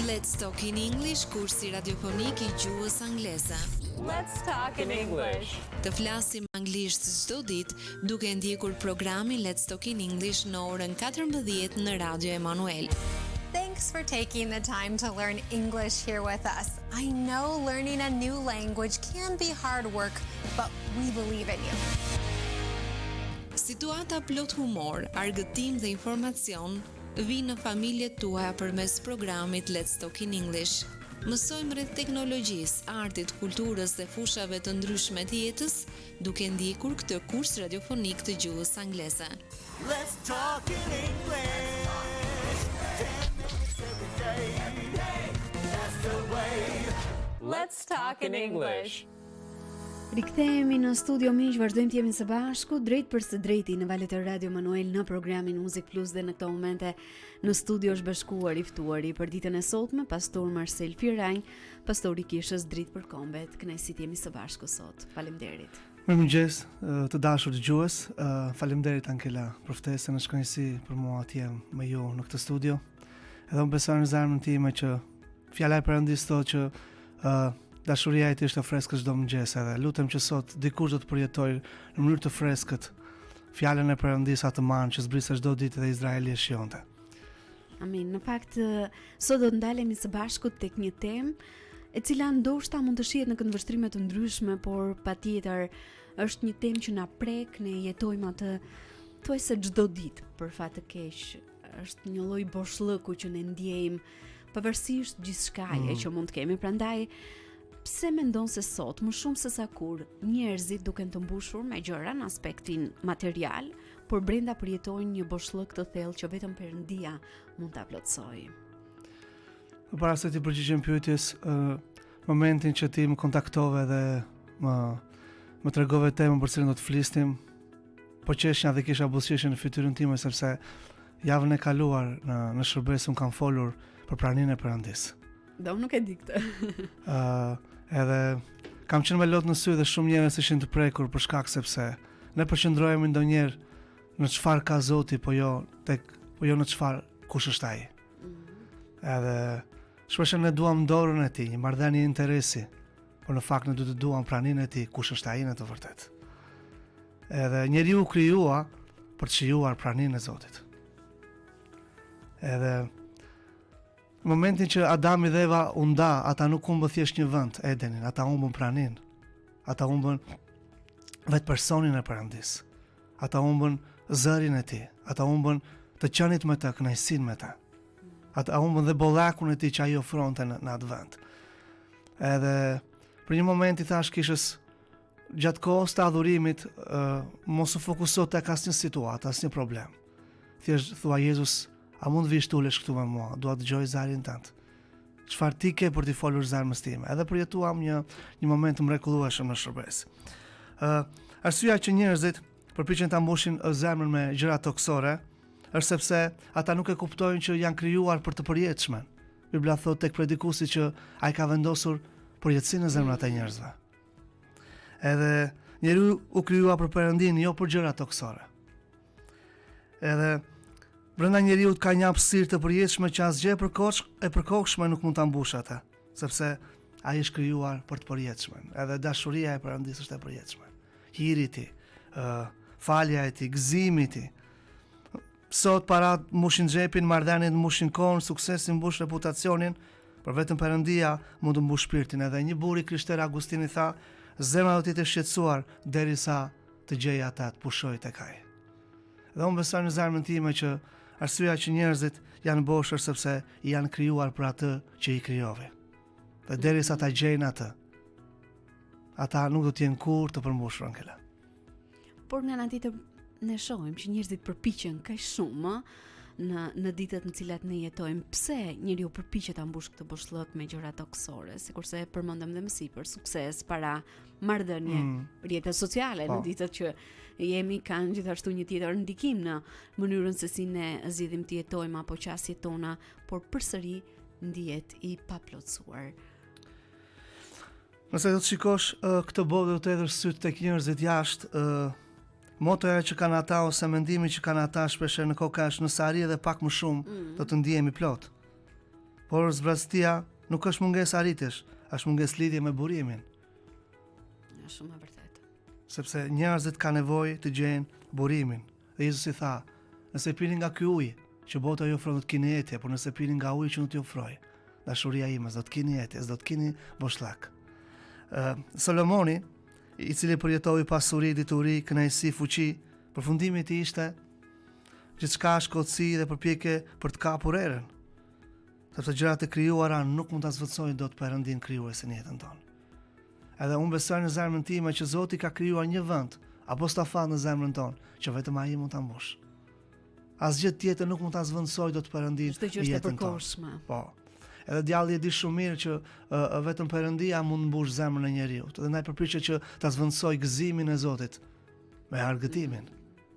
Let's Talk in English, kursi radiofonik I gjuhës angleze. Let's talk in English. Të flasim anglisht çdo ditë duke ndjekur programin Let's Talk in English në orën 14 në Radio Emanuel. Thanks for taking the time to learn English here with us. I know learning a new language can be hard work, but we believe in you. Situata plot humor, argëtim dhe informacion vinë në familjet tuaja përmes programit Let's Talk in English. Mësojmë rreth teknologjisë, artit, kulturës dhe fushave të ndryshme të jetës, duke ndjekur këtë kurs radiofonik të gjuhës angleze. Let's talk in English. 10 minutes every day. That's the way. Let's talk in English. Rikthehemi në studio miq, vazhdojmë të jemi së bashku drejt për së drejti në valët e Radio Emanuel në programin Music Plus dhe në këto momente në studio është bashkuar I ftuari për ditën e sotme pastor Marcel Firajn, pastori I kishës dritë për kombet. Kënaqësi të jemi së bashku sot. Faleminderit. Mirëmëngjes, të dashur dëgjues, faleminderit Ankela për ftesën, është kënaqësi për mua të jem me ju në këtë studio. Edhe unë besoj në zemrën time që fjala e Perëndis thotë që dashuria e tij është e freskët çdo mëngjes, edhe lutem që sot dikush do të përjetoj në mënyrë të freskët fjalën e Perëndis atë man që zbrisë çdo ditë dhe Izraeli e shijonte. Amin. Në fakt sot do të ndalemi së bashku tek një temë e cila ndoshta mund të shihet në këndvështrime të ndryshme, por patjetër është një temë që na prek, ne jetojmë atë thuajse çdo ditë për fat të keq. Është një lloj boshllëku që ne ndjejmë pavarësisht gjithçkaje që mund të kemi. Prandaj pse mendon se sot, më shumë se sa kur, njerëzit duken të mbushur me gjëra në aspektin material, por brenda përjetojnë një boshllëk të thellë që vetëm Perëndia mund ta plotësojë. Para se ti përgjigjem pyetjes, momentin që ti më kontaktove dhe më tregove temën për cilën do të flisnim, po qeshja dhe kisha buzëqeshje në fytyrën time sepse javën e kaluar në shërbes unë kam folur për praninë e Perëndis. Do unë nuk e di këtë. Edhe kam qenë me lot në sy dhe shumë njerëz ishin të prekur për shkak sepse ne përqendrohemi ndonjëherë në çfarë ka Zoti, po jo në çfarë kush është ai. Edhe shpesh ne duam dorën e tij, një marrëdhënie interesi, por në fakt ne duhet të duam praninë e tij, kush është ai në të vërtetë. Edhe njeriu u krijua për të shijuar praninë e Zotit. Edhe në momentin që Adami dhe Eva u nda, ata nuk humbën thjesht një vend, Edenin, ata humbën praninë. Ata humbën vetë personin e Perëndis. Ata humbën zërin e tij, ata humbën të qenit me të, kënaqësinë me të. Ata humbën dhe bollakun e tij që ai ofronte në atë vend. Edhe për një moment I thash kishës gjatë kohës të adhurimit, mos u fokuso tek asnjë situatë, asnjë problem. Thjesht thua Jezus, a mund vish të ulesh këtu me mua, dua të dëgjoj zërin tënd. Çfarë ti ke për të folur zemrës time? Edhe përjetuam një moment mrekullueshëm në shërbes. Arsyeja që njerëzit përpiqen ta mbushin zemrën me gjëra toksore, është sepse ata nuk e kuptojnë që janë krijuar për të përjetshme. Bibla thotë tek predikuesi që ai ka vendosur përjetësinë në zemrat e njerëzve. Edhe njeriu u krijua për Perëndin, jo për gjëra toksore. Edhe brenda njeriut ka një hapësirë të përjetshme që asgjë e përkohshme nuk mund ta mbush atë, sepse ai është krijuar për të përjetshme. Edhe dashuria e Perëndis është e përjetshme. Hiri I tij, falja e tij, gëzimi I tij. Sot parat mbushin xhepin, marrëdhëniet mbushin kohën, suksesi mbush reputacionin, por vetëm Perëndia mund të mbush shpirtin. Edhe një burr I krishter Agustini tha, zemra do të jetë shqetësuar derisa të gjejë ata të pushojë tek ai. Dhe unë besoj në zemrën time që arsyeja që njerëzit janë boshër sepse janë krijuar për atë që I krijove. Dhe derisa ta gjejnë atë, ata nuk do të jenë kurrë të përmbushur Ankela. Por në anë tjetër ne shohim që njerëzit përpiqen kaq shumë në ditët në cilat ne jetojmë. Pse njeriu përpiqet ta mbush këtë boshllëk me gjëra toksore, sikurse përmendëm dhe më sipër, sukses, para, marrëdhënie, rrjetet sociale në ditët që jemi kanë gjithashtu një tjetër ndikim në mënyrën se si ne zgjidhim të jetojmë apo qasjet tona, por përsëri ndihet I paplotësuar. Nëse do të shikosh këtë botë do të hedhësh syt tek njerëzit jashtë, motoja që kanë ata ose mendimi që kanë ata shpesh në kokë është nëse arri edhe pak më shumë do të ndihemi plot. Por zbrastia nuk është mungesë arritjesh, është mungesë lidhje me burimin. Është shumë e vërtetë. Sepse njerëzit kanë nevojë të gjejnë burimin. Dhe Jezusi tha, nëse pini nga ky ujë që bota ju ofron, do të keni jetë, por nëse pini nga uji që unë t'ju ofroj, dashuria ime, do të keni jetë, do të keni boshllak. Solomoni, i cili përjetoi pasuri, dituri, kënaqësi, fuqi, përfundimi i tij ishte gjithçka shkotësi dhe përpjekje për të kapur erën. Sepse gjërat e krijuara nuk mund ta zvendësojnë dot Perëndin krijuesin në jetën tonë. Edhe unë besoj në zemrën time që Zoti ka krijuar një vend apo stafat në zemrën tonë që vetëm ai mund ta mbush. Asgjë tjetër nuk mund ta zvendësojë dot Perëndin Çdo gjë është e përkohshme. Po. Edhe djalli e di shumë mirë që vetëm Perëndia mund mbush zemrën e njeriu. Dhe ndaj përpiqet që ta zvendësoj gëzimin e Zotit me argëtimin.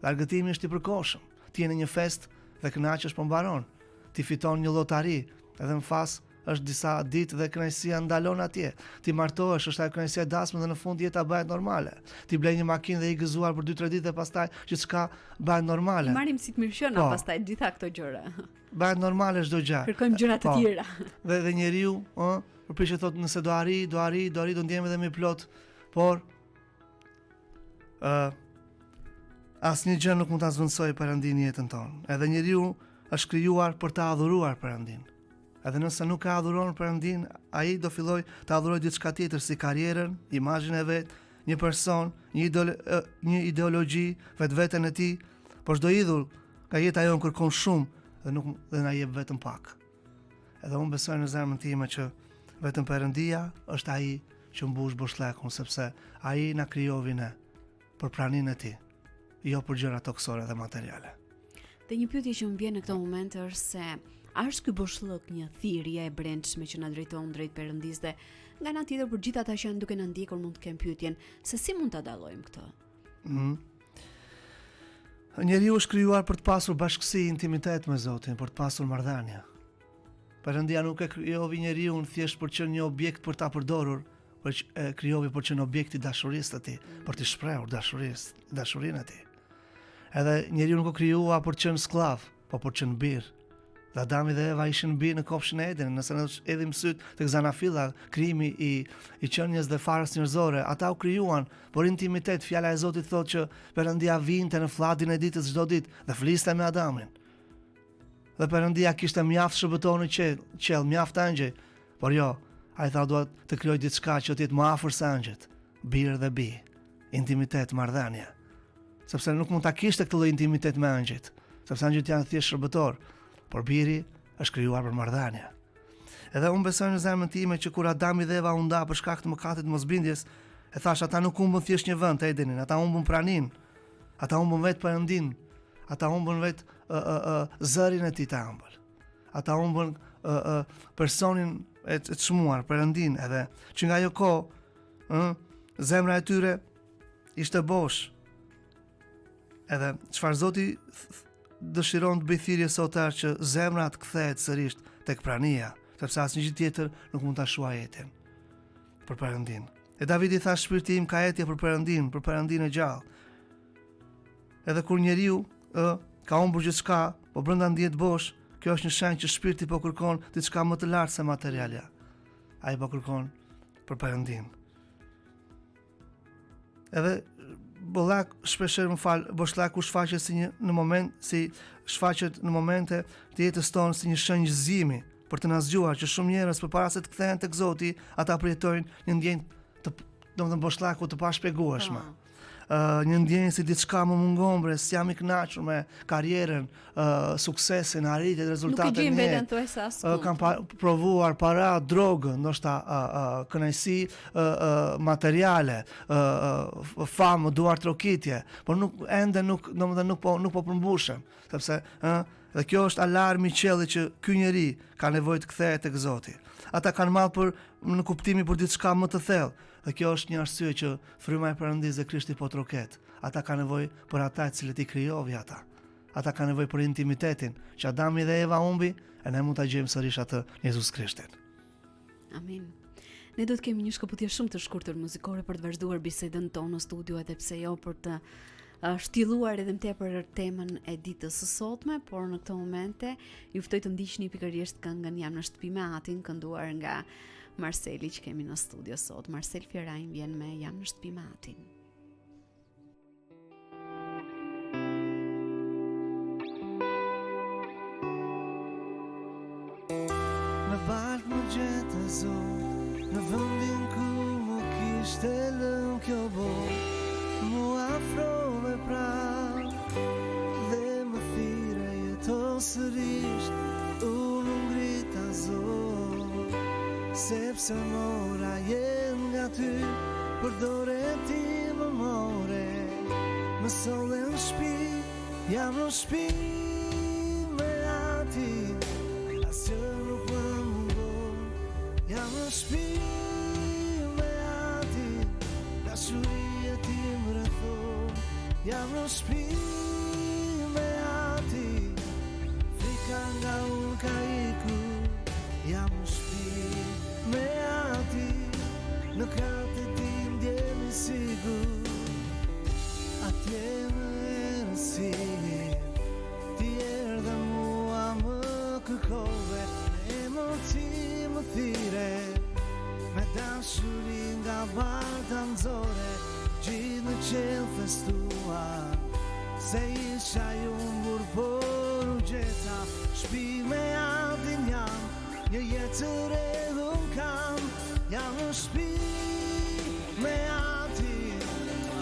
Argëtimi është i përkohshëm. Ti je në një fest dhe kënaqesh po mbaron. Ti fiton një llotari, edhe në fas është disa ditë dhe kënaqësia ndalon atje. Ti martohesh, është ajo kënaqësia dasme dhe në fund jeta bëhet normale. Ti ble një makinë dhe i gëzuar për 2-3 ditë dhe pastaj gjithçka bëhet normale. Marrim si të mirëshëna Po. pastaj gjitha këto gjëra. Bëhet normale çdo gjë. Kërkojmë gjëra të Po. tjera. Dhe njeriu, përpiqet thotë nëse do arri, do ndjem edhe më plot, por asnjë gjë nuk mund ta zvendësojë Perëndin në jetën tonë. Edhe njeriu është krijuar për të adhuruar Perëndin. Edhe nëse nuk e adhuron Perëndin, ai do filloj të adhurojë diçka tjetër si karrierën, imazhin e vet, një person, një ideologji, vetveten e tij, por çdo idhull ka jeta jon kërkon shumë dhe na jep vetëm pak. Edhe unë besoj në zemrën time që vetëm Perëndia është ai që mbush boshllakun, sepse ai na krijovi ne për praninë e tij, jo për gjëra toksore dhe materiale. Dhe një pyetje që më vjen në këtë moment është se a është ky boshllëk një thirrje e brendshme që na drejton drejt Perëndis dhe nga ana tjetër për gjithë ata që janë duke na ndjekur mund të kenë pyetjen se si mund ta dallojmë këtë? Njeriu është krijuar për të pasur bashkësi, intimitet me Zotin, për të pasur marrëdhënie. Perëndia nuk e krijovi njeriu thjesht për të qenë një objekt për ta përdorur, por e krijovi për të qenë objekt i dashurisë së tij, për të shprehur dashurinë e tij. Edhe njeriu nuk u krijua për të qenë skllav, por për të qenë bir. Dhe Adami dhe Eva ishin bir në kopshin e Edenit. Nëse ne edhim syt tek zanafilla, krijimi i qenies dhe farës njerëzore, ata u krijuan për intimitet. Fjala e Zotit thotë që Perëndia vinte në fllatin e ditës çdo ditë dhe fliste me Adamin. Dhe Perëndia kishte mjaft shërbëtor në qell, mjaft angjëj, por jo, ai tha dua të krijoj diçka që të jetë më afër se angjët, bir dhe bi, intimitet, marrëdhënie. Sepse nuk mund ta kishte këtë lloj intimitet me angjët, sepse angjët janë thjesht shërbëtor. Por biri është krijuar për marrëdhënie. Edhe unë besoj në zemrën time që kur Adami dhe Eva u nda për shkak të mëkatit të mosbindjes, e thash ata nuk humbën thjesht një vend të Edenin, ata humbën praninë, ata humbën vetë Perëndin, ata humbën vetë zërin e tij të ëmbël. Ata humbën personin e çmuar, Perëndin, edhe që nga ajo kohë, zemra e tyre ishte bosh. Edhe çfarë Zoti dëshiron të bëj thirrje sotër që zemra të kthehet sërish tek prania, sepse asnjë gjë tjetër nuk mund ta shuajë jetën për Perëndin. E Davidi tha shpirti im ka etje për Perëndin e gjallë. Edhe kur njeriu ka humbur gjithçka, po brenda ndihet bosh, kjo është një shenjë që shpirti po kërkon diçka më të lartë se materialja. Ai po kërkon për Perëndin. Edhe boshllaku shfaqet shfaqet në momente të jetës tonë si një shenjë gëzimi për të na zgjuar që shumë njerëz përpara se të kthehen tek Zoti, ata përjetojnë një ndjenjë domethënë boshllaku të pashpjegueshme. Një ndjenjë si diçka më mungon bre, s'jam i kënaqur me karrierën, suksesin, arritjet, rezultatet e mia. Kam provuar para, drogë, ndoshta kënaqësi materiale, famë, duar trokitje, por nuk po përmbushem, sepse dhe kjo është alarmi i qiellit që ky njeri ka nevojë të kthehet tek Zoti. Ata kanë marrë në kuptimi për diçka më të thellë. Dhe kjo është një arsye që fryma e Perëndisë dhe Krishti po troket. Ata kanë nevojë për ata të cilët i krijovi ata. Ata kanë nevojë për intimitetin që Adami dhe Eva humbi, e ne mund ta gjejmë sërish atë në Jezus Krishtin. Amin. Ne do të kemi një shkëputje shumë të shkurtër muzikore për të vazhduar bisedën tonë në studio, edhe pse jo për të shtjelluar edhe më tepër temën e ditës së sotme, por në këto momente ju ftoj të ndiqni pikërisht këngën Jam në shtëpi me Atin, kënduar nga Marseli që kemi në studio sot. Marsel Fjerajn vjen me Jam në shtëpi me Atin. Në balë më gjetë zonë, në vëndin ku më kishte lëm kjo botë, mu afrove pra, dhe më thire jeto sërisht, unë ngrita zonë, sepse mora jen nga ty, për dore ti më more, më solle në shpi, jam në shpi me ati, asë nuk më mungon, jam në shpi me ati, dashuria ti më rrethon, jam në shpi me ati, frika nga unë ka iku, jam në shpi me ati, në kratë ti ndjemi sigur, atje në erësi, ti erdhe mua më kërkove, me emoci më thire, me dashuri nga barta nxore, gjithë në qelë festua, se isha ju mbur por u gjeta, shpi me Atin jam, një jetë të redhun kam, jam në shpi me Atin,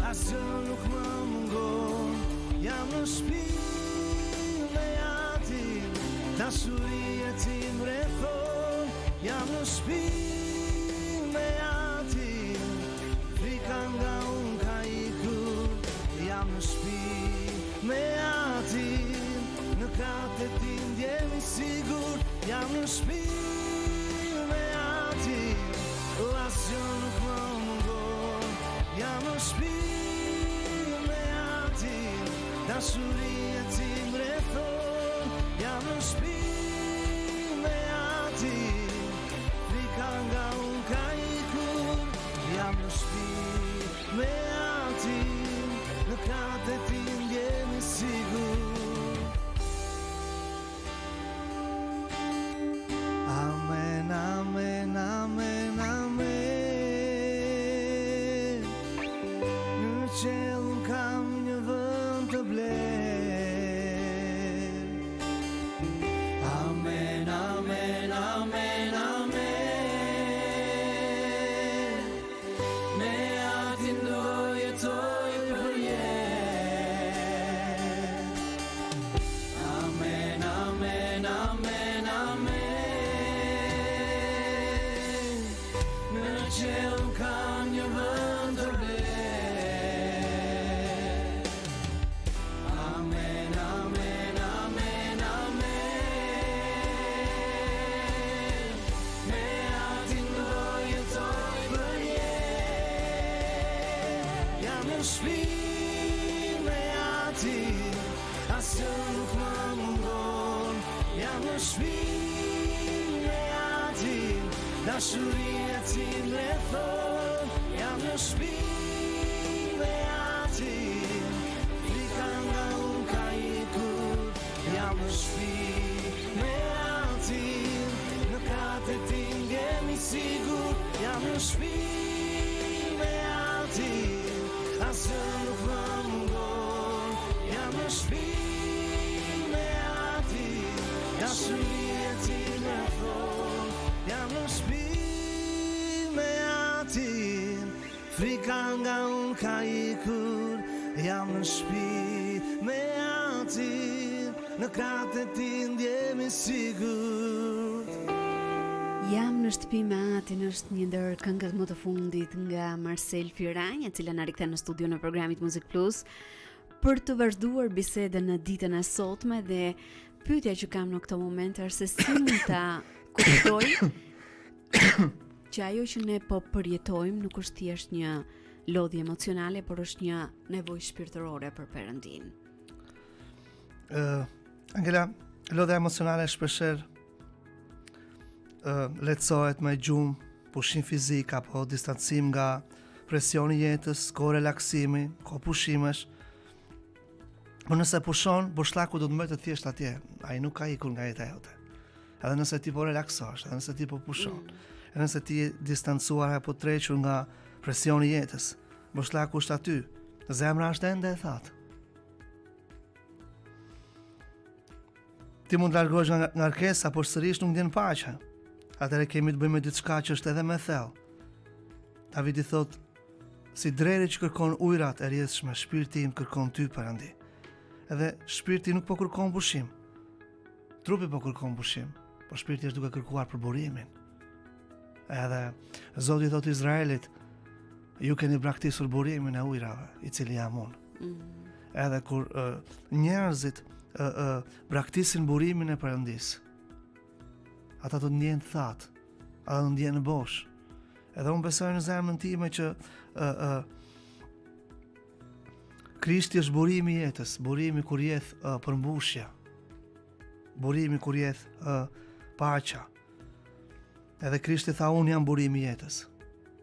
asgjë nuk më mungon, jam në shpi me Atin, dashuria ti më rrethon, jam në shpi me Atin, frika nga unë ka ikur, jam në shpi me Atin, në kratë ti ndjemi sigur, jam në shpi me Atin, asgjë nuk më mungon, jam në shpi me Atin, dashuria ti më rrethon, jam në shpi me Atin, frika nga unë ka ikur, jam në shpi me Atin, në kratë ti ndjemi sigur. Amen, amen, amen, amen, në qelën kam një vend të bler. Amen, amen, amen, amen, me Atin do jetoj për jetë. Amen, amen, amen, amen, në qelën kam një vend të bler. Amen, amen, amen, amen, me Atin do jetoj për jetë. Jam në shpi me Atin, asgjë nuk më mungon, jam në shpi me Atin, dashuria ti më rrethon, jam në shpi me Atin, frika nga unë ka ikur, jam në shpi me Atin, në kratë ti ndjemi sigur, jam në shpi me Atin, asgjë nuk më mungon, jam në shpi me Atin, dashuria ti më rrethon, jam në shpi me Atin, frika nga unë ka ikur, jam në shpi me Atin, në kratë ti ndjemi sigur. Jam në shtëpi me Atin është një ndër këngët më të fundit nga Marsel Fjerajn, e cila na rikthen në studio në programit Muzik Plus për të vazhduar bisedën në ditën e sotme, dhe pyetja që kam në këto momente është se si mund ta kuptoj që ajo që ne po përjetojmë nuk është thjesht një lodhje emocionale, por është një nevojë shpirtërore për Perëndin. Angela, lodhja emocionale shpeshherë lehtësohet me gjumë, pushim fizik apo distancim nga presioni i jetës, ko relaksimi, ko pushimesh, Po nëse pushon, boshllaku do të mbetet thjesht atje. Ai nuk ka ikur nga jeta jote. Edhe nëse ti po relaksohesh, edhe nëse ti po pushon, edhe nëse ti je distancuar apo trequr nga presioni i jetës, boshllaku është aty. Zemra është ende e thatë. Ti mund të largohesh nga ngarkesa, por sërish nuk ndjen paqe. Atëherë kemi të bëjmë me diçka që është edhe më thellë. Davidi thot, si dreri që kërkon ujërat e rrjedhshme, shpirti im kërkon ty, Perëndi. Edhe shpirti nuk po kërkon pushim. Trupi po kërkon pushim, por shpirti është duke kërkuar për burimin. Edhe Zoti thot Izraelit, ju keni braktisur burimin e ujrave, i cili jam unë. Edhe kur njerëzit braktisin burimin e Perëndis, ata do të ndjenë thatë, ata do të ndjenë bosh. Edhe unë besoj në zemrën time që Krishti është burimi i jetës, burimi kur jeth përmbushja, burimi kur jeth paqja. Edhe Krishti tha, unë jam burimi i jetës.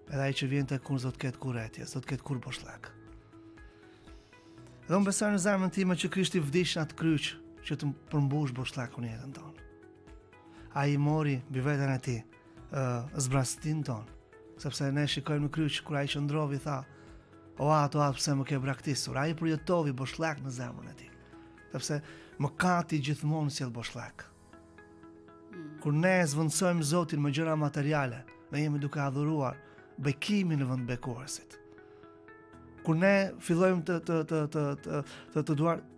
Edhe ai që vjen tek unë s'do të ketë kurretje, s'do të ketë kur boshllak. Dhe unë besoj në zemrën time që Krishti vdiq në atë kryq që të përmbush boshllakun në jetën tonë. Ai mori mbi veten e tij zbrastin tonë, sepse ne shikojmë në kryq kur ai qëndrovi tha, o ato pse më ke braktisur. Ai përjetovi boshllak në zemrën e tij, sepse mëkati gjithmonë sjell boshllak. Kur ne zvendësojmë Zotin me gjëra materiale, ne jemi duke adhuruar bekimin në vend bekuesit. Kur ne fillojmë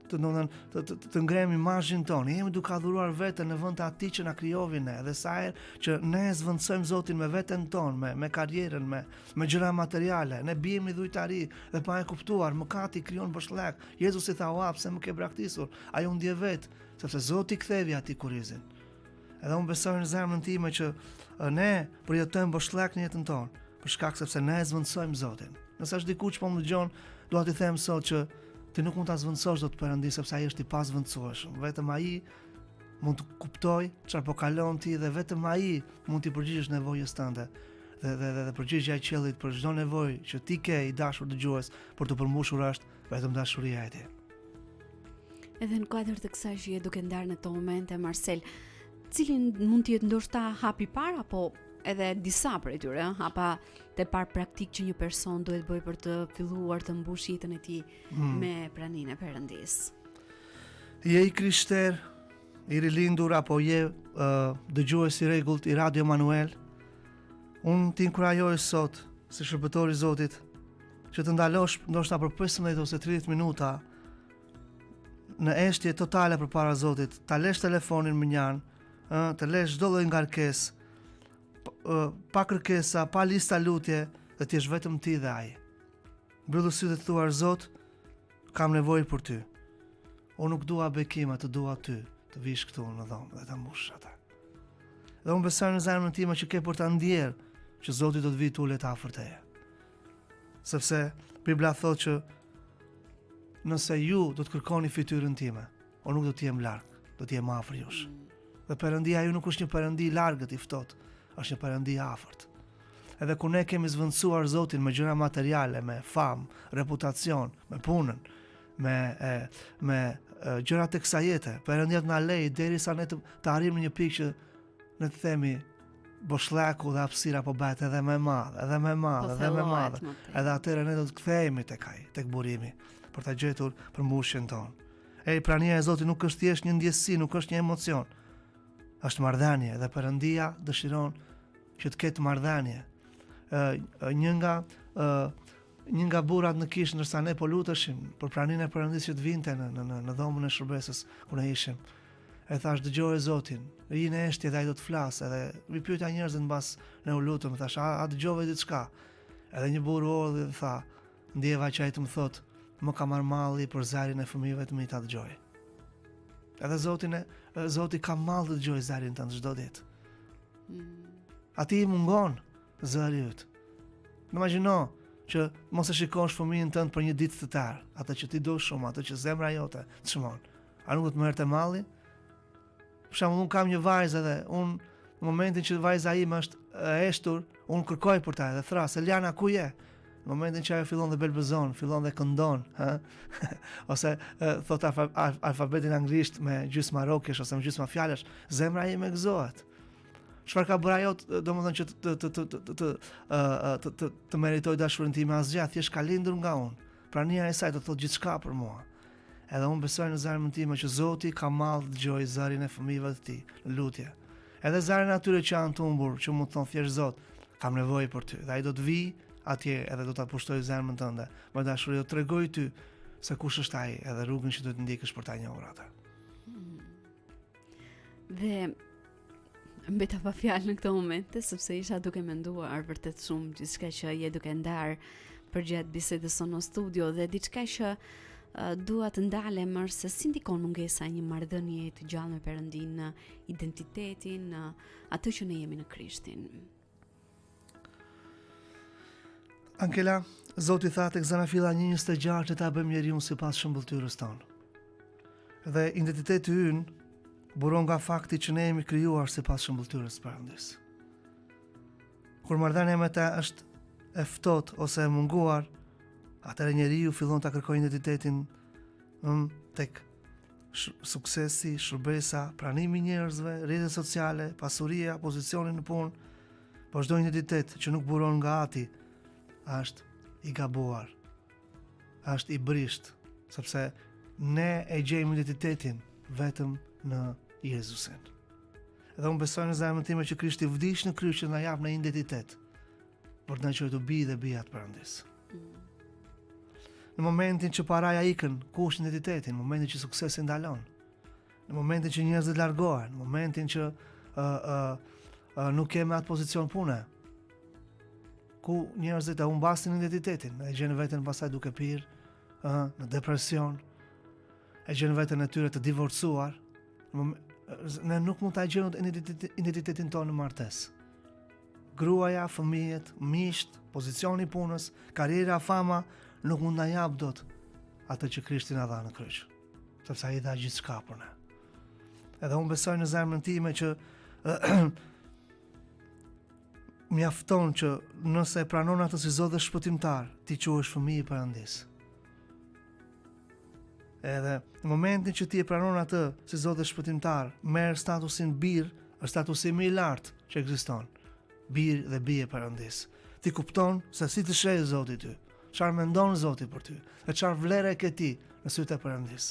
të ngremi imazhin tonë, jemi duke adhuruar veten në vend të atij që na krijovi ne, dhe sa herë që ne zvendësojmë Zotin me veten tonë, me karrierën, me gjëra materiale, ne bijemi dhujtari dhe pa e kuptuar, mëkati krijon boshllak. Jezusi tha, "Ua, pse më ke braktisur?" Ai u ndje vet, sepse Zoti kthevi atij kurrizin. Edhe unë besoj në zemrën time që ne përjetojmë boshllak në jetën tonë, për shkak sepse ne zvendësojmë Zotin. Nëse është diku që po më dëgjon, dua t'i them sot që ti nuk mund ta zvendësosh dot Perëndin, sepse ai është i pazvendësueshëm. Vetëm ai mund të kuptoj çfarë po kalon ti dhe vetëm ai mund t'i përgjigjesh nevojës tënde. Dhe përgjigjja e qiellit për çdo nevojë që ti ke, i dashur dëgjues, për të përmbushur është vetëm dashuria e tij. Edhe në kuadër të kësaj që je duke ndarë në këto momente, Marcel, cilin mund të jetë ndoshta hapi i parë apo edhe disa prej tyre, hapa të parë praktik që një person duhet bëj për të filluar të mbush jetën e tij me praninë e Perëndis? Je i krishter, i rilindur apo je dëgjues i rregullt i Radio Manuel, unë t'i inkurajoj sot si shërbëtor i Zotit që të ndalosh ndoshta për 15 ose 30 minuta në eshtje totale përpara Zotit, ta lesh telefonin më njan, të lesh çdo lloj ngarkesë, pa kërkesa, pa lista lutje, dhe ti jesh vetëm ti dhe ai. Mbyll sytë dhe thuar, Zot, kam nevojë për ty. Unë nuk dua bekime, të dua ty, të vish këtu në dhomë dhe të mbush ata. Dhe unë besoj në zemrën time që ke për ta ndjerë që Zoti do të vijë tulet afër teje. Sepse Bibla thotë që nëse ju do të kërkoni fytyrën time, unë nuk do të jem larg, do të jem afër jush. Dhe Perëndia ju nuk është një Perëndi i largët i ftohtë, është një Perëndi i afërt. Edhe kur ne kemi zvendësuar Zotin me gjëra materiale, me famë, reputacion, me punën, me gjërat e kësaj jete, Perëndia na lej derisa ne të arrijmë në një pikë që ne të themi boshllaku dhe hapësira po bëhet edhe më e madhe, edhe më e madhe, edhe më e madhe. Edhe atëherë ne do të kthehemi tek ai, tek burimi, për ta gjetur përmbushjen tonë. Prania e Zotit nuk është thjesht një ndjesi, nuk është një emocion. Është marrëdhënie dhe Perëndia dëshiron që të ketë marrëdhënie. Një nga burrat në kishë, ndërsa ne po luteshim për praninë e Perëndisë që të vinte në dhomën e shërbesës ku ne ishim, e thash, dëgjoj Zotin, i në eshtje dhe ai do të flasë, edhe mi pyetja njerëzit mbas ne u lutëm, thash, a dëgjove diçka? Edhe një burr urdhë dhe tha, ndjeva që ai të më thotë, më ka marrë malli për zërin e fëmijëve të mi ta dëgjoj. Edhe Zoti ka mall të dëgjoj zërin tënd çdo ditë. Ati i mungon zëri yt. Imagjino që mos e shikosh fëmijën tënd për një ditë të tërë, atë që ti do shumë, atë që zemra jote të çmon. A nuk do të merrte malli? Për shembull, unë kam një vajzë dhe unë në momentin që vajza ime është e eshtur, unë kërkoj për ta dhe thras, Eliana, ku je? në momentin që ajo fillon dhe belbëzon, fillon dhe këndon, ose thot alfabetin anglisht me gjysma rokësh ose me gjysma fjalësh, zemra ime gëzohet. Çfarë ka bërë ajo, domethënë që të meritoj dashurinë time asgjë, thjesht ka lindur nga unë. Prania e saj do të thotë gjithçka për mua. Edhe unë besoj në zemrën time që Zoti ka mall dëgjoj zërin e fëmijëve të tij në lutje. Edhe zërin atyre që janë të humbur, që mund të thonë thjesht Zot, kam nevojë për ty. Dhe ai do të vi atje edhe do ta pushtoj zemrën tënde. Me dashuri do të tregoj ty se kush është ai edhe rrugën që duhet të ndjekësh për ta njohur atë. Dhe mbeta pa fjalë në këto momente, sepse isha duke menduar vërtet shumë gjithçka që je duke ndar përgjatë bisedës sonë në studio dhe diçka që dua të ndalem është se si ndikon mungesa e një marrëdhënie të gjallë me Perëndin në identitetin, në atë që ne jemi në Krishtin. Ankela, Zoti tha tek Zanafilla 1:26 që ta bëjmë njeriu sipas shëmbulltyrës tonë. Dhe identiteti ynë buron nga fakti që ne jemi krijuar sipas shëmbulltyrës së Perëndis. Kur marrëdhënia me ta është e ftohtë ose e munguar, atëherë njeriu fillon ta kërkojë identitetin tek suksesi, shërbesa, pranimi i njerëzve, rrjetet sociale, pasuria, pozicioni në punë. Por çdo identitet që nuk buron nga Ati është i gabuar, është i brisht, sepse ne e gjejmë identitetin vetëm në Jezusin. Edhe unë besoj në zemrën time që Krishti vdiq në kryq që na jap në identitet, për të na quajtur bijë dhe bija të Perëndis. Në momentin që paraja ikën, ku është identiteti? Në momentin që suksesi ndalon, në momentin që njerëzit largohen, në momentin që nuk kemi atë pozicion pune, ku njerëzit e humbasin identitetin, e gjenë veten pastaj duke pirë, në depresion, e gjenë veten e tyre të divorcuar. Ne nuk mund ta gjejmë identitetin tonë në martesë. Gruaja, fëmijët, miqt, pozicioni i punës, karriera, fama nuk mund na jap dot atë që Krishti na dha në kryq, sepse ai dha gjithçka për ne. Edhe unë besoj në zemrën time që mjafton që nëse e pranon atë si Zot dhe shpëtimtar, ti quhesh fëmijë i Perëndis. Edhe në momentin që ti e pranon atë si Zot dhe shpëtimtar, merr statusin bir, është statusi më i lartë që ekziston. Bir dhe bie Perëndis. Ti kupton se si të sheh Zoti ty, çfarë mendon Zoti për ty, dhe çfarë vlere ke ti në sytë e Perëndis.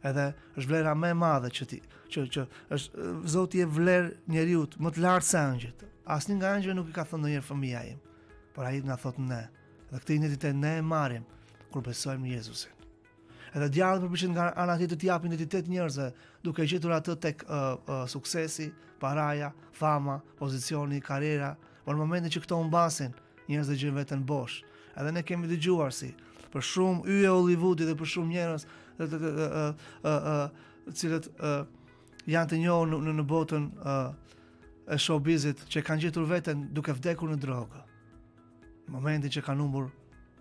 Edhe është vlera më e madhe që ti, që është Zoti e vler njeriu më të lartë se angjëjt. Asnjë nga angjëjt nuk i ka thënë ndonjëherë fëmia im, por ai na thot ne. Dhe këtë identitet ne e marrim kur besojmë në Jezusin. Edhe djalli përpiqet nga ana tjetër të japë identitet njerëzve, duke gjetur atë tek suksesi, paraja, fama, pozicioni, karriera, por në momentin që këto humbasin, njerëzit gjejnë veten bosh. Edhe ne kemi dëgjuar si për shumë yje Hollywoodi dhe për shumë njerëz të cilët janë të njohur në botën e showbizit që kanë gjetur veten duke vdekur në drogë. Në momentin që kanë humbur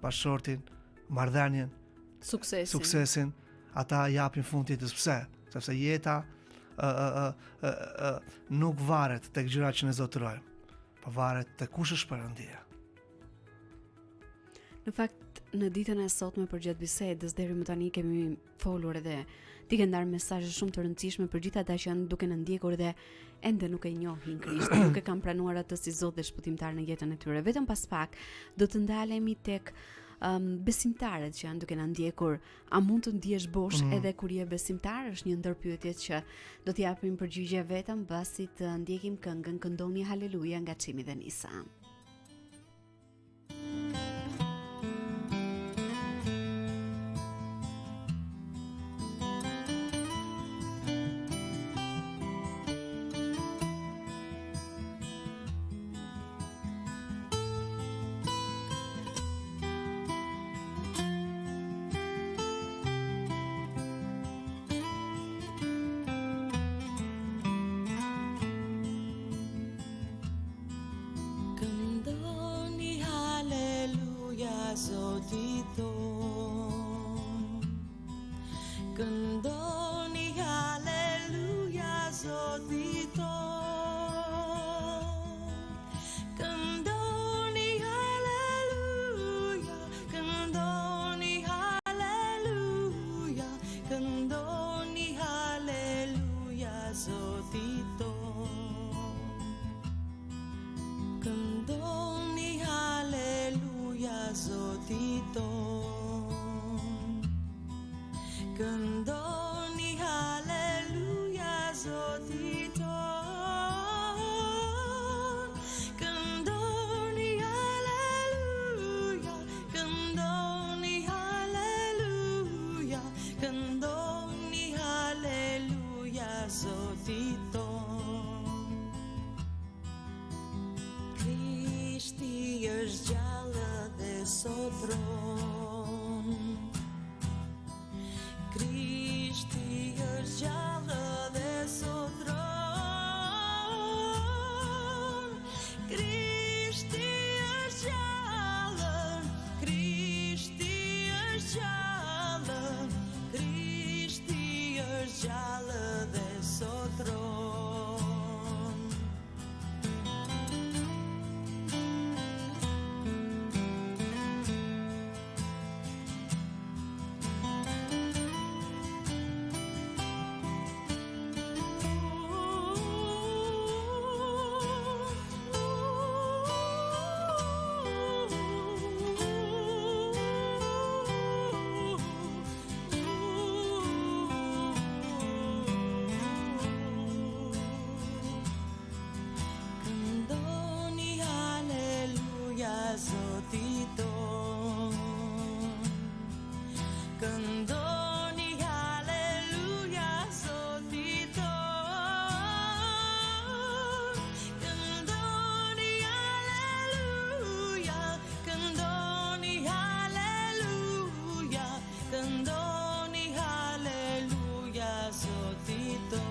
bashkëshortin, marrëdhënien, suksesin, ata japin fund jetës. Pse? Sepse jeta nuk varet tek gjërat që ne zotërojmë, por varet tek kush është Perëndia. Në fakt, në ditën e sotme përgjatë bisedës deri më tani kemi folur edhe ti ke ndarë mesazhe shumë të rëndësishme për gjithë ata që janë duke në ndjekur dhe ende nuk e njohin Krishtin, nuk e kanë pranuar atë si Zot dhe shpëtimtar në jetën e tyre. Vetëm pas pak do të ndalemi tek besimtarët që janë duke na ndjekur. A mund të ndihesh bosh edhe kur je besimtar? Është një ndër pyetjet që do t'i japim përgjigje vetëm pasi të ndjekim këngën Këndoni Haleluja nga Çimi dhe Nisa. Zoti ton, këndoni haleluja Zoti ton, këndoni haleluja Zotit ton. Këndoni haleluja Zotit ton. Këndoni haleluja, këndoni haleluja, këndoni haleluja Zotit ton. Krishti është gjallë dhe sotron. Krishti është gjallë dhe sotron. Krishti është gjallë, Krishti është gjallë, Krishti është gjallë dhe sotron. Këndoni haleluja Zotit ton. Këndoni haleluja Zotit ton. Këndoni haleluja, këndoni haleluja, këndoni haleluja Zotit ton.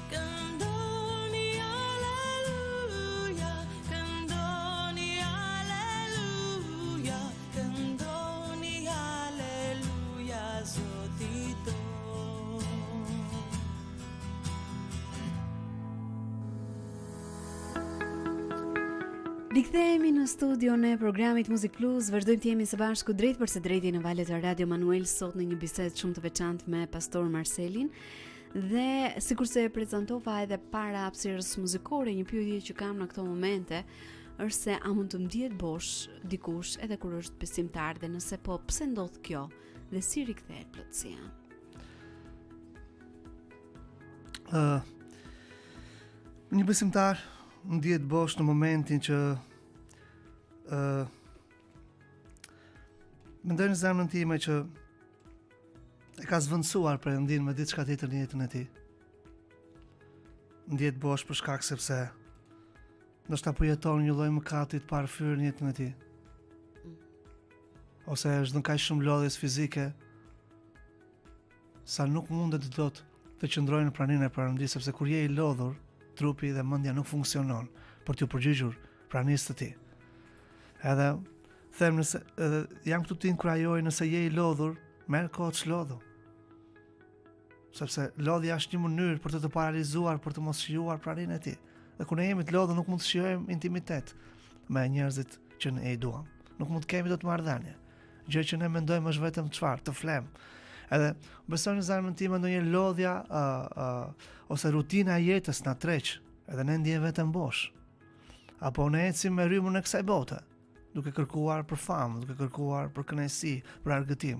Këndoni haleluja, këndoni haleluja, këndoni haleluja Zotit ton. Rikthehemi në studion e programit Muzik Plus, vazhdojmë të jemi së bashku drejt për së drejti në valët e Radio Manuel sot në një bisedë shumë të veçantë me pastor Marcelin. Dhe sikurse e prezantova edhe para hapësirës muzikore, një pyetje që kam në këto momente është se a mund të ndihet bosh dikush edhe kur është besimtar, dhe nëse po, pse ndodh kjo dhe si rikthehet plotësia? Një besimtar ndihet bosh në momentin që mendoj në zemrën time që e ka zvendësuar Perëndin me diçka tjetër në jetën e tij. Ndihet bosh për shkak sepse ndoshta po jeton një lloj mëkati të parafyr në jetën e tij. Ose është në kaq shumë lodhjes fizike sa nuk mundet dot të qëndrojë në praninë e Perëndisë, sepse kur je i lodhur, trupi dhe mendja nuk funksionon për t'u përgjigjur pranisë të tij. Edhe them nëse jam këtu të inkurajoj, nëse je i lodhur, merr kohë të lodhu. Sepse lodhja është një mënyrë për të paralizuar, për të mos shijuar praninë e tij. Dhe kur ne jemi të lodhur nuk mund të shijojmë intimitet me njerëzit që ne i duam. Nuk mund të kemi dot marrëdhënie. Gjë që ne mendojmë është vetëm çfarë, të flem. Edhe besoj në zemrën time ndonjë lodhja ose rutina e jetës na treq, edhe ne ndihem vetëm bosh. Apo ne ecim me rrymën e kësaj bote, duke kërkuar për famë, duke kërkuar për kënaqësi, për argëtim.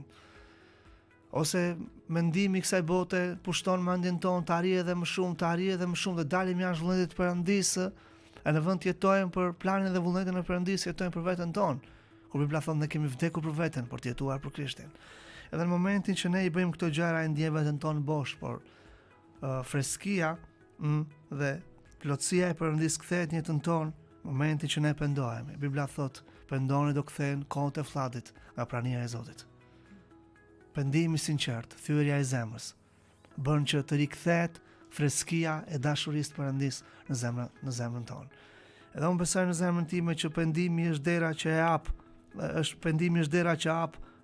Ose mendimi i kësaj bote pushton mendjen tonë të arrijë edhe më shumë, dhe dalim jashtë vullnetit të Perëndisë, e në vend të jetojmë për planin dhe vullnetin e Perëndisë, jetojmë për veten tonë. Kur Bibla thonë ne kemi vdekur për veten, për të jetuar për Krishtin. Edhe në momentin që ne i bëjmë këto gjëra, e ndjejmë veten tonë bosh, por freskia dhe plotësia e Perëndisë kthehet në jetën tonë në momentin që ne pendohemi. Bibla thotë, pendoni do kthehen kohët e fllatit nga prania e Zotit. Pendimi sinqert, thyerja e zemrës, bën që të rikthehet freskia e dashurisë të Perëndisë në zemrën tonë. Edhe unë besoj në zemrën time që pendimi është dera që e hap,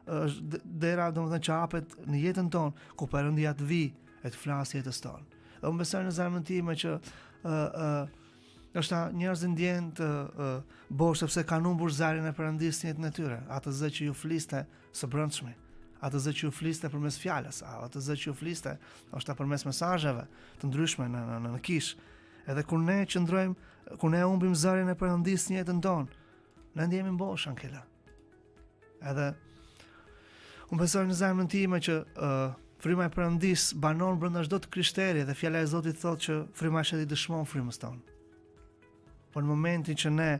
është dera domethënë që hapet në jetën tonë, ku Perëndia të vi e të flasë jetës tonë. Dhe unë besoj në zemrën time që është njerëz ndjen të bosh sepse kanë humbur zërin e Perëndis në jetën e tyre, atë zë që ju fliste së brendshmi, atë zë që ju fliste përmes fjalës, atë zë që ju fliste është përmes mesazheve të ndryshme në kish. Edhe kur ne qëndrojmë, kur ne humbim zërin e Perëndis në jetën tonë, ne ndjehemi bosh ankela. Edhe unë besoj në zemrën time që fryma e Perëndis banon brenda çdo të krishteri dhe fjala e Zotit thotë që fryma e Shëtit dëshmon frymës tonë. Por në momentin që ne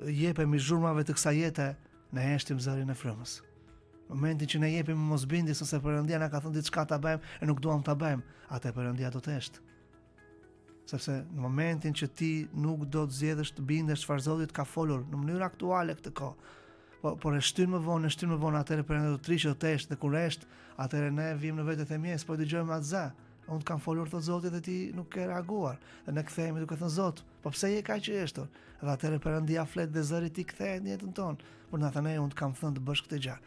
jepemi zhurmave të kësaj jete, ne heshtim zërin e frymës. Në momentin që ne jepim mosbindjes ose Perëndia na ka thënë diçka ta bëjmë e nuk duam ta bëjmë, atë Perëndia do të hesht. Sepse në momentin që ti nuk do të zgjedhësh të bindesh çfarë Zoti ka folur në mënyrë aktuale këtë kohë, por e shtyn më vonë, atëherë Perëndia do të trishë do të hesht dhe kur hesht, atëherë ne vim në vetë të mjes, po dëgjojmë atë zë. Unë të kam folur të Zotit dhe ti nuk ke reaguar. Dhe ne kthehemi duke thënë Zot, po pse je kaq i heshtur? Dhe atëherë Perëndia flet dhe zëri ti kthehet në jetën tonë. Por na thanë unë të kam thënë të bësh këtë gjë.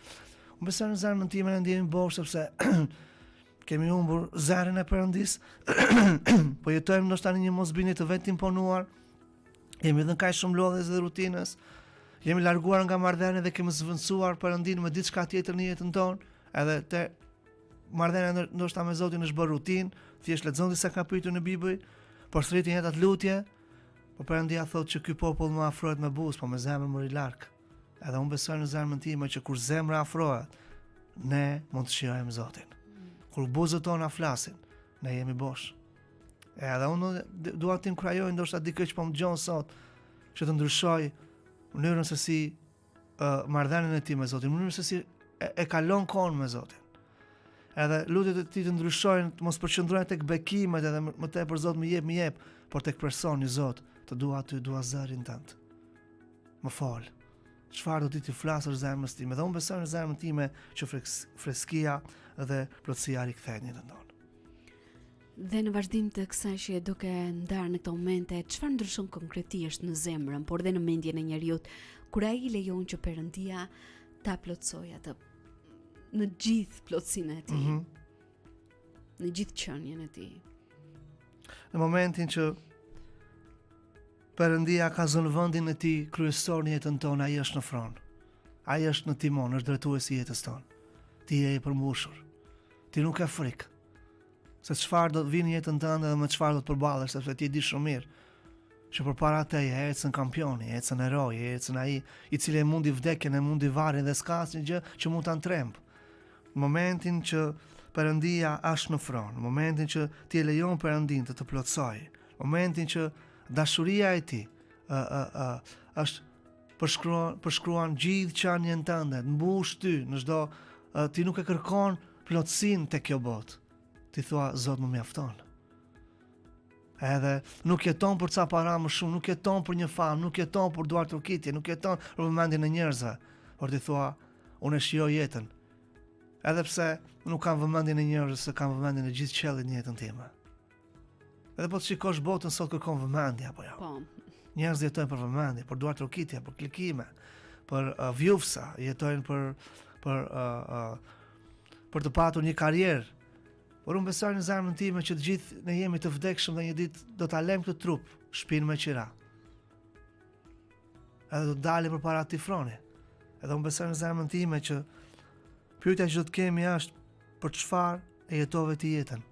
Unë besoj në zemrën time ne ndjehemi bosh sepse kemi humbur zërin e Perëndis, po jetojmë ndoshta në një mosbindje të vetë imponuar. Jemi dhënë kaq shumë lodhjes dhe rutinës. Jemi larguar nga marrëdhënia dhe kemi zvendësuar Perëndin me diçka tjetër në jetën tonë, edhe te marrëdhënia ndoshta me Zotin është bërë rutinë, thjesht lexon disa kapituj në Bibël, por thritin jetat lutje, por Perëndia thotë që ky popull më afrohet me buzë, po me zemër më larg. Edhe unë besoj në zemrën time që kur zemra afrohet, ne mund të shijojmë Zotin. Kur buzët tona flasin, ne jemi bosh. Edhe unë dua të inkurajoj ndoshta dikë që po më dëgjon sot, që të ndryshoj mënyrën se si marrëdhënien e tij me Zotin, mënyrën se si e kalon kohën me Zotin. Edhe lutjet e tij të ndryshojnë, të mos përqendrohen tek bekimet edhe më tepër Zot më jep, por tek personi Zot, të dua ty, dua zërin tënd. Më fal. Çfarë do ti të flasësh zemrës time? Dhe unë besoj në zemrën time që freskia dhe plotësia rikthehet në jetën tonë. Dhe në vazhdim të kësaj që duke ndarë në këto momente, çfarë ndryshon konkretisht në zemrën, por dhe në mendjen e njeriu, kur ai lejon që Perëndia ta plotësojë atë në gjithë plotësinë e tij. Në gjithë qenien e tij. Në momentin që Perëndia ka zënë vendin e tij kryesor në jetën tonë, ai është në fron. Ai është në timon, është drejtuesi i jetës tonë. Ti je i përmbushur. Ti nuk ke frikë. Se çfarë do të vinë në jetën tënde dhe me çfarë do të përballesh, sepse ti e di shumë mirë që përpara teje ecën kampioni, ecën heroi, ecën ai i cili e mundi vdekjen, e mundi varrin dhe s'ka asnjë gjë që mund ta ntremb. Në momentin që Perëndia është në fron, në momentin që ti e lejon Perëndin të plotësojë, në momentin që dashuria e tij është përshkruan gjithë qenien tënde, mbush ty në çdo ti nuk e kërkon plotësinë tek kjo botë. Ti thua Zot më mjafton. Edhe nuk jeton për ca para më shumë, nuk jeton për një famë, nuk jeton për duar trokitje, nuk jeton për vëmendjen e njerëzve, por ti thua unë e shijoj jetën. Edhe pse nuk kam vëmendjen e njerëzve, se kam vëmendjen e gjithë qiellit në jetën time. Edhe po të shikosh botën sot kërkon vëmendje apo jo. Po. Njerëzit jetojnë për vëmendje, për duar trokitje, për klikime, për vjufsa, jetojnë për të patur një karrierë. Por unë besoj në zemrën time që të gjithë ne jemi të vdekshëm dhe një ditë do ta lëmë këtë trup, shpinën me qira. Edhe do të dalim përpara atij froni. Edhe unë besoj në zemrën time që pyetja që do të kemi është për çfarë e jetove ti jetën?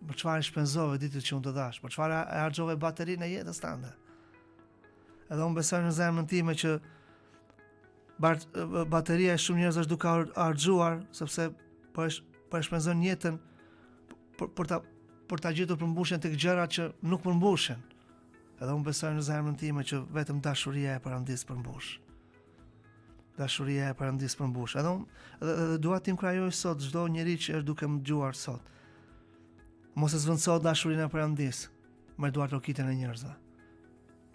Për çfarë shpenzove ditët që unë të dash? Për çfarë e harxove baterinë e jetës tënde? Edhe unë besoj në zemrën time që bateria e shumë njerëzve është duke harxuar sepse po e shpenzon jetën për ta gjetur përmbushjen tek gjërat që nuk përmbushen. Edhe unë besoj në zemrën time që vetëm dashuria e Perëndis përmbush. Dashuria e Perëndis përmbush. Edhe dua të inkurajoj sot çdo njeri që është duke më dëgjuar sot. Mos e zvendëso dashurinë e Perëndis me duar trokitjen e njerëzve.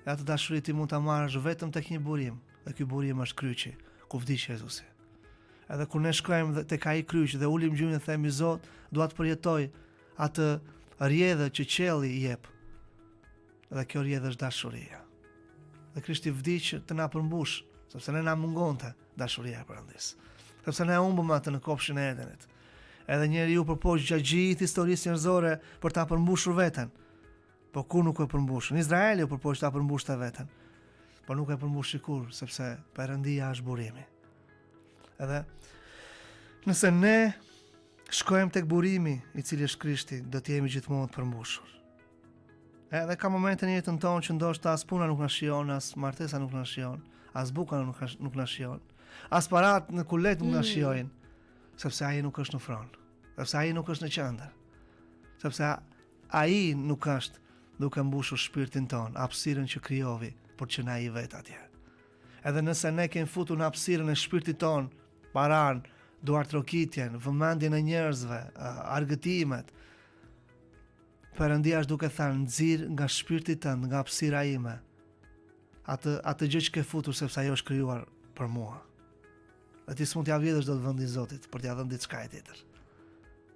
Atë dashuri ti mund ta marrësh vetëm tek një burim, dhe ky burim është kryqi, ku vdiq Jezusi. Edhe kur ne shkojmë tek ai kryq dhe ulim gjunjë dhe themi Zot, dua të përjetoj atë rrjedhë që qielli i jep. Dhe kjo rrjedhë është dashuria. Dhe Krishti vdiq të na përmbush, sepse ne na mungonte dashuria e Perëndis. Sepse ne humbëm atë në kopshin e Edenit. Edhe njeriu përpoq gjatë gjithë historisë njerëzore për ta përmbushur veten. Po ku nuk e përmbushën? Izraeli u përpoq ta përmbushte veten. Po nuk e përmbushi kur, sepse Perëndia është burimi. Edhe nëse ne shkojmë tek burimi, i cili është Krishti, do të jemi gjithmonë të përmbushur. Edhe ka momente në jetën tonë që ndoshta as puna nuk na shijon, as martesa nuk na shijon, as buka nuk na shijon, as parat në kulet nuk na shijojnë, sepse ai nuk është në front, sepse ai nuk është në qendër, sepse ai nuk është duke mbushur shpirtin ton, hapësirën që krijovi për që na i vet atje. Edhe nëse ne kemi futur në hapësirën e shpirtit ton, paran, duartrokitjen, vëmendjen e njerëzve, argëtimet, Perëndia është duke thënë nxirr nga shpirti tënd, nga hapësira ime, atë gjë që ke futur sepse ajo është krijuar për mua. Dhe ti s'mund t'ja vjedhësh dot vendin e Zotit për t'ia dhënë diçka tjetër.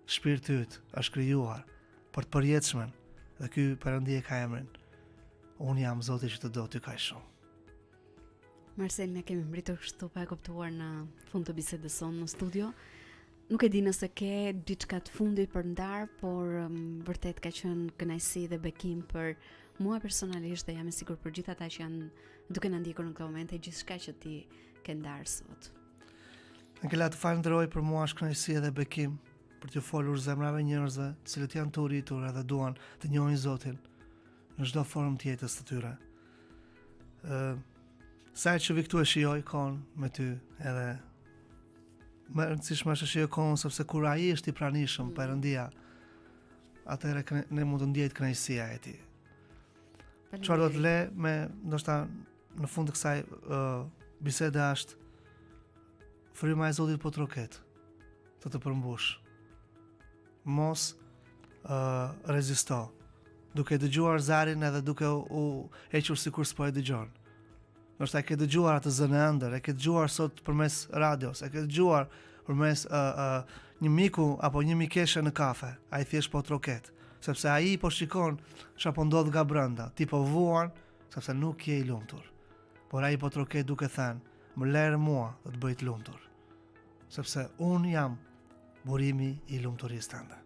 Shpirti yt është krijuar për të përjetshmën dhe ky Perëndia ka emrin. Unë jam Zoti që të do ty kaq shumë. Marcel, ne kemi mbritur kështu pa e kuptuar në fund të bisedës sonë në studio. Nuk e di nëse ke diçka të fundit për ndar, por vërtet ka qenë kënaqësi dhe bekim për mua personalisht dhe jam e sigurt për gjithë ata që janë duke na ndjekur në këtë moment e gjithçka që ti ke ndar sot. Angela, të falenderoj për mua është kënaqësi dhe bekim për të folur zemrave njerëzve, të cilët janë të uritur edhe duan të njohin Zotin në çdo formë të jetës të tyre. Sa që vi këtu e shijoj kon me ty edhe më rëndësishme është shijoj kon sepse kur ai është i pranishëm Perëndia, atëherë ne mund të ndjejt kënaqësia e tij. Çfarë do të le me ndoshta në fund të kësaj bisede është fryma e Zotit po troket të përmbush. Mos rezisto, duke dëgjuar zarin edhe duke u hequr sikur s'po e dëgjon. Ndoshta e ke dëgjuar atë zënë ëndër, e ke dëgjuar sot përmes radios, e ke dëgjuar përmes një miku apo një mikeshe në kafe, ai thjesht po troket, sepse ai po shikon çfarë ndodh nga brenda, ti po vuan sepse nuk je i lumtur. Por ai po troket duke thënë, më lër mua të bëj të lumtur, sepse un jam burimi i lumturisë tënde.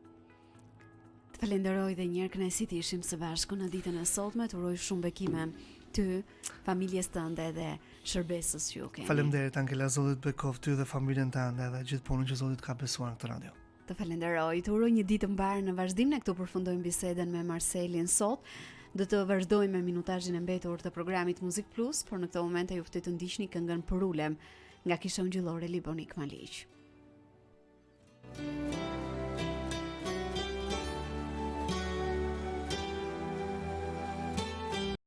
Të falenderoj dhe një herë kënaqësi të ishim së bashku në ditën e sotme, të uroj shumë bekime ty, familjes tënde dhe shërbesës që ju keni. Faleminderit Angela, Zoti të bekov ty dhe familjen tënde dhe gjithë punën që Zoti ka besuar në këtë radio. Të falenderoj, të uroj një ditë të mbarë në vazhdim. Ne këtu përfundojmë biseden me Marcelin sot. Do të vazhdojmë me minutazhin e mbetur të programit Muzik Plus, por në këtë moment ju ftoj të ndiqni këngën Për ulem nga Kisha Ungjillore Libonik Maliq.